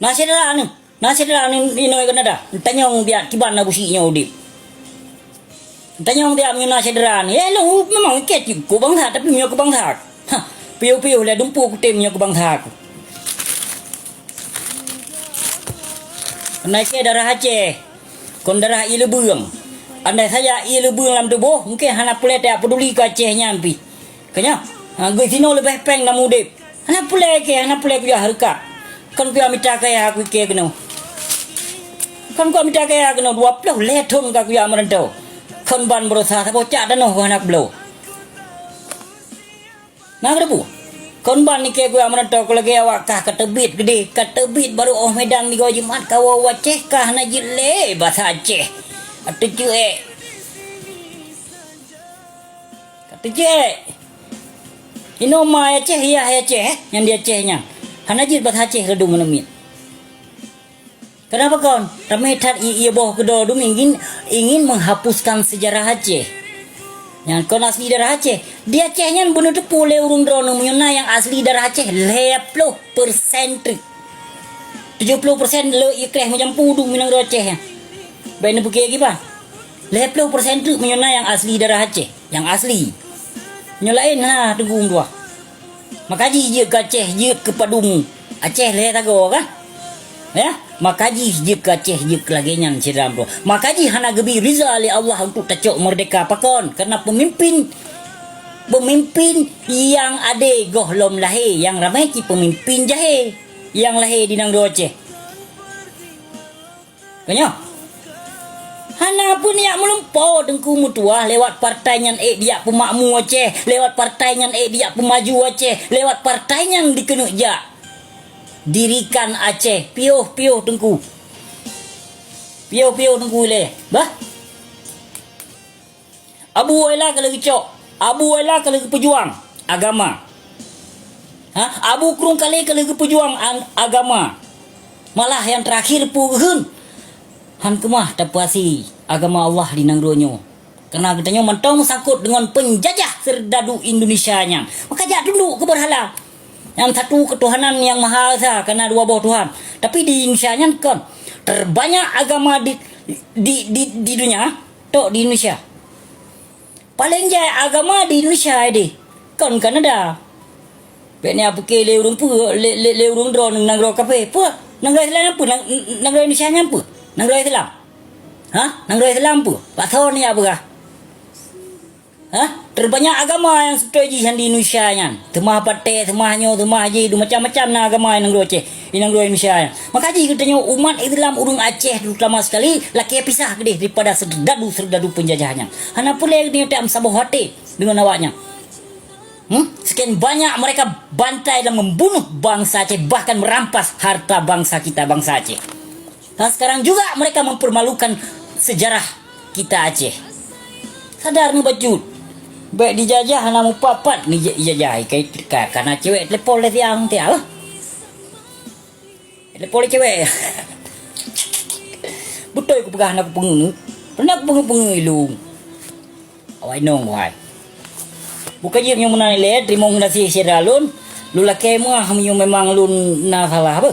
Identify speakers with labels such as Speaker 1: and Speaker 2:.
Speaker 1: Nasidra ni inoy Kanada. Tanyong dia kiban na businya udip. Tanyong dia mengena nasidra ni. Lo memang ket ko bang tha tapi mio ko bang tha. Ha, piu-piu le dumpu ku tem mio ko bang tha. Naik ke darah Aceh. Kon darah Ila Beung. Andai saya Ila Beung lam tubuh, mungkin hana pule tak peduli ke Aceh nyampi. Kanya, gue sino lebih peng nam udip. Hana pule ke ya harka. Kon ku minta kaya aku ke kena. Kon ku minta kaya kena 20 letong ka ku ya merentau. Kon ban berusaha tak bocak dan anak blow. Nah kedepu. Kon ban ni ke ku merentau ko lagi awak kah ketebit gede, ketebit baru Medan ni go Jumat kawa Aceh kah na jile bahasa Aceh. Atu cuek. Kata cuek. Ino ma Aceh ya Aceh yang dia Acehnya. Hana jit bahasa Aceh kedung menemit. Kenapa kawan? Ramai tat ia boh kedo dum ingin menghapuskan sejarah Aceh. Yang kon asli darah Aceh, dia Acehnya bunuh tepu le urung drono menyona yang asli darah Aceh 70% 70% le ikreh macam pudu minang Aceh ya. Baik ni pergi lagi bah. 70% tu menyona yang asli darah Aceh, yang asli. Nyolain ha tunggu dua. Makaji je ke Aceh je ke Padung. Aceh le tago kan? Ya, makaji je ke Aceh je ke lagenyan ciram bro. Makaji hana gebi riza oleh Allah untuk tacok merdeka pakon karena pemimpin yang ade gohlom lahir yang ramai ki pemimpin jahe yang lahir di nang Aceh. Kanya? Hana pun yang melumpau dengku mutuah lewat partainya dia pemakmu Aceh, lewat partainya dia pemaju Aceh, lewat partainya dikenuk jak. Dirikan Aceh piuh tengku le bah Abu Waila kalau cok Abu Waila kalau pejuang agama Abu Krung kali kalau pejuang agama malah yang terakhir puhun han kemah tapuasi agama Allah di nangronyo karena katanya mentong sangkut dengan penjajah serdadu Indonesianya maka jak dulu ke berhala yang satu ketuhanan yang maha esa karena dua buah Tuhan. Tapi di Indonesia kan terbanyak agama di dunia tok di Indonesia. Paling jaya agama di Indonesia ide. Kan Kanada. Beknya apa ke le urung pu le urung dron nang ro kafe. Pu nang ro Islam apa nang ro Indonesia apa? Nang ro Islam. Nang ro Islam pu. Pak tahu ni apa? Terbanyak agama yang setuju di Indonesia nya. Temah pate, temah nyo, temah haji, macam-macam na agama yang nang Aceh, nang Indonesia. Maka ji katanya umat Islam urung Aceh terutama sekali laki pisah gede daripada serdadu penjajahnya. Hana pule dia tak sabuh hati dengan awaknya. Sekian banyak mereka bantai dan membunuh bangsa Aceh bahkan merampas harta bangsa kita bangsa Aceh. Dan sekarang juga mereka mempermalukan sejarah kita Aceh. Sadar ni bacut. Baik dijajah hana mupapat ni dijajah karena cewek telepon le tiang tiang. Telepon le cewek. Betul aku pegah nak pengung. Pernah aku pengung ilung. Awai nong wai. Bukan je yang menang le terima ngasih seralun. Lu laki mu memang lun na salah apa?